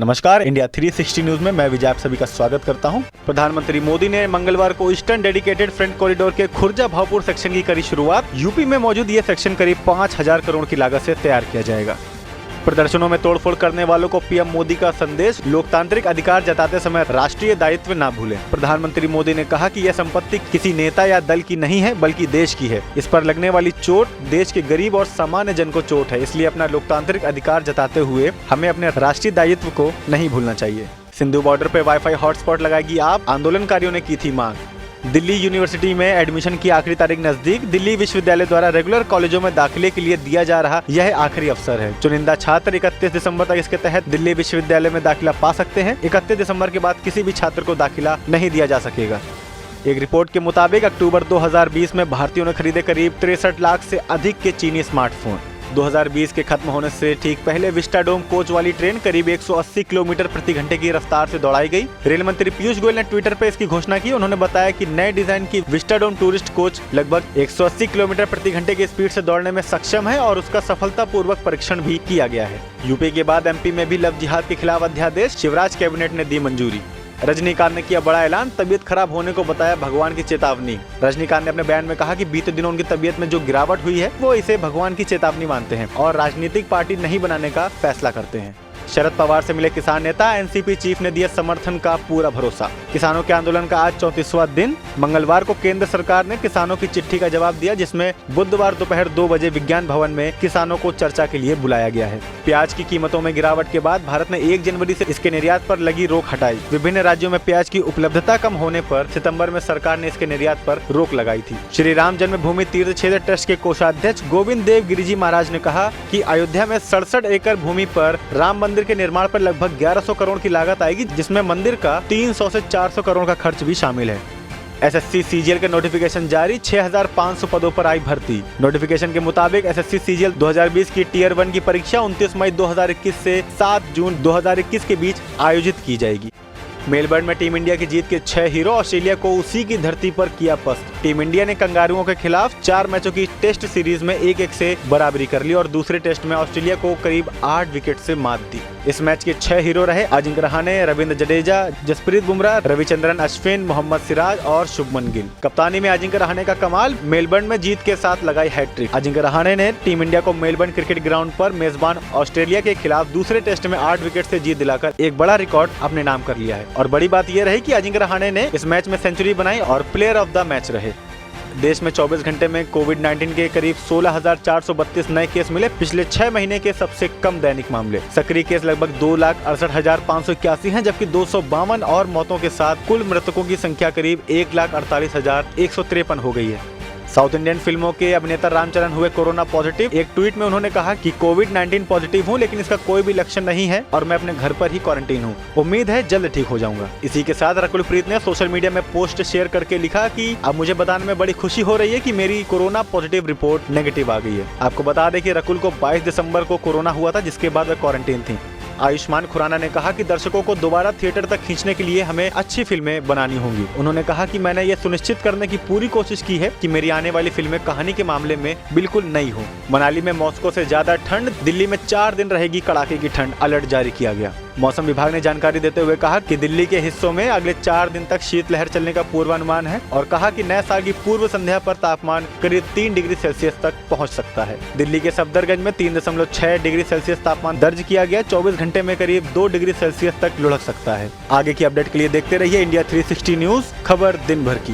नमस्कार, India 360 news में मैं विजय आप सभी का स्वागत करता हूं। प्रधानमंत्री मोदी ने मंगलवार को ईस्टर्न डेडिकेटेड फ्रंट कॉरिडोर के खुर्जा भावपुर सेक्शन की करी शुरुआत। यूपी में मौजूद ये सेक्शन करीब 5000 करोड़ की लागत से तैयार किया जाएगा। प्रदर्शनों में तोड़फोड़ करने वालों को पीएम मोदी का संदेश, लोकतांत्रिक अधिकार जताते समय राष्ट्रीय दायित्व ना भूलें। प्रधानमंत्री मोदी ने कहा कि यह संपत्ति किसी नेता या दल की नहीं है बल्कि देश की है। इस पर लगने वाली चोट देश के गरीब और सामान्य जन को चोट है, इसलिए अपना लोकतांत्रिक अधिकार जताते हुए हमें अपने राष्ट्रीय दायित्व को नहीं भूलना चाहिए। सिंधु बॉर्डर पे वाईफाई हॉटस्पॉट लगाएगी आप, आंदोलनकारियों ने की थी मांग। दिल्ली यूनिवर्सिटी में एडमिशन की आखिरी तारीख नजदीक। दिल्ली विश्वविद्यालय द्वारा रेगुलर कॉलेजों में दाखिले के लिए दिया जा रहा यह आखिरी अवसर है। चुनिंदा छात्र 31 दिसंबर तक इसके तहत दिल्ली विश्वविद्यालय में दाखिला पा सकते हैं। 31 दिसंबर के बाद किसी भी छात्र को दाखिला नहीं दिया जा सकेगा। एक रिपोर्ट के मुताबिक अक्टूबर 2020 में भारतीयों ने खरीदे करीब 63 लाख से अधिक के चीनी स्मार्टफोन। 2020 के खत्म होने से ठीक पहले विस्टाडोम कोच वाली ट्रेन करीब 180 किलोमीटर प्रति घंटे की रफ्तार से दौड़ाई गई। रेल मंत्री पीयूष गोयल ने ट्विटर पर इसकी घोषणा की। उन्होंने बताया कि नए डिजाइन की विस्टाडोम टूरिस्ट कोच लगभग 180 किलोमीटर प्रति घंटे की स्पीड से दौड़ने में सक्षम है और उसका सफलतापूर्वक परीक्षण भी किया गया है। यूपी के बाद एमपी में भी लव जिहाद के खिलाफ अध्यादेश, शिवराज कैबिनेट ने दी मंजूरी। रजनीकांत ने किया बड़ा ऐलान, तबीयत खराब होने को बताया भगवान की चेतावनी। रजनीकांत ने अपने बयान में कहा कि बीते दिनों उनकी तबीयत में जो गिरावट हुई है वो इसे भगवान की चेतावनी मानते हैं और राजनीतिक पार्टी नहीं बनाने का फैसला करते हैं। शरद पवार से मिले किसान नेता, एनसीपी चीफ ने दिया समर्थन का पूरा भरोसा। किसानों के आंदोलन का आज 34वां दिन। मंगलवार को केंद्र सरकार ने किसानों की चिट्ठी का जवाब दिया, जिसमें बुधवार दोपहर 2 बजे विज्ञान भवन में किसानों को चर्चा के लिए बुलाया गया है। प्याज की कीमतों में गिरावट के बाद भारत ने 1 जनवरी से इसके निर्यात पर लगी रोक हटाई। विभिन्न राज्यों में प्याज की उपलब्धता कम होने पर सितंबर में सरकार ने इसके निर्यात पर रोक लगाई थी। श्री राम जन्मभूमि तीर्थ क्षेत्र ट्रस्ट के कोषाध्यक्ष गोविंद देव गिरिजी महाराज ने कहा कि अयोध्या में 67 एकड़ भूमि पर राम मंदिर के निर्माण पर लगभग 1100 करोड़ की लागत आएगी, जिसमें मंदिर का 300 से 400 करोड़ का खर्च भी शामिल है। एसएससी सीजीएल के नोटिफिकेशन जारी, 6500 पदों पर आई भर्ती। नोटिफिकेशन के मुताबिक एसएससी सीजीएल 2020 की टियर 1 की परीक्षा 29 मई 2021 से 7 जून 2021 के बीच आयोजित की जाएगी। मेलबर्न में टीम इंडिया की जीत के 6 हीरो, ऑस्ट्रेलिया को उसी की धरती पर किया पस्त। टीम इंडिया ने कंगारुओं के खिलाफ 4 मैचों की टेस्ट सीरीज में 1-1 से बराबरी कर ली और दूसरे टेस्ट में ऑस्ट्रेलिया को करीब 8 विकेट से मात दी। इस मैच के 6 हीरो रहे अजिंक्य रहाणे, रविंद्र जडेजा, जसप्रीत बुमराह, रविचंद्रन अश्विन, मोहम्मद सिराज और शुभमन गिल। कप्तानी में अजिंक्य रहाणे का कमाल, मेलबर्न में जीत के साथ लगाई हैट्रिक। अजिंक्य रहाणे ने टीम इंडिया को मेलबर्न क्रिकेट ग्राउंड पर मेजबान ऑस्ट्रेलिया के खिलाफ दूसरे टेस्ट में 8 विकेट से जीत दिलाकर एक बड़ा रिकॉर्ड अपने नाम कर लिया है। और बड़ी बात यह रही कि अजिंक्य रहाणे ने इस मैच में सेंचुरी बनाई और प्लेयर ऑफ द मैच रहे। देश में 24 घंटे में कोविड-19 के करीब 16,432 नए केस मिले, पिछले 6 महीने के सबसे कम दैनिक मामले। सक्रिय केस लगभग 2,68,581 हैं, जबकि 252 और मौतों के साथ कुल मृतकों की संख्या करीब 1,48,153 हो गई है। साउथ इंडियन फिल्मों के अभिनेता रामचरण हुए कोरोना पॉजिटिव। एक ट्वीट में उन्होंने कहा कि कोविड-19 पॉजिटिव हूं, लेकिन इसका कोई भी लक्षण नहीं है और मैं अपने घर पर ही क्वारंटीन हूं। उम्मीद है जल्द ठीक हो जाऊंगा। इसी के साथ रकुल प्रीत ने सोशल मीडिया में पोस्ट शेयर करके लिखा कि अब मुझे बताने में बड़ी खुशी हो रही है कि मेरी कोरोना पॉजिटिव रिपोर्ट नेगेटिव आ गई है। आपको बता दें कि रकुल को 22 दिसंबर को कोरोना हुआ था, जिसके बाद वह क्वारंटीन थी। आयुष्मान खुराना ने कहा कि दर्शकों को दोबारा थिएटर तक खींचने के लिए हमें अच्छी फिल्में बनानी होंगी। उन्होंने कहा कि मैंने ये सुनिश्चित करने की पूरी कोशिश की है कि मेरी आने वाली फिल्में कहानी के मामले में बिल्कुल नई हो। मनाली में मॉस्को से ज्यादा ठंड, दिल्ली में 4 दिन रहेगी कड़ाके की ठंड, अलर्ट जारी किया गया। मौसम विभाग ने जानकारी देते हुए कहा कि दिल्ली के हिस्सों में अगले 4 दिन तक शीतलहर चलने का पूर्वानुमान है और कहा कि नए साल की पूर्व संध्या पर तापमान करीब 3 डिग्री सेल्सियस तक पहुंच सकता है। दिल्ली के सफदरगंज में 3.6 डिग्री सेल्सियस तापमान दर्ज किया गया। 24 घंटे में करीब 2 डिग्री सेल्सियस तक लुढ़क सकता है। आगे की अपडेट के लिए देखते रहिए इंडिया 360 न्यूज, खबर दिन भर की।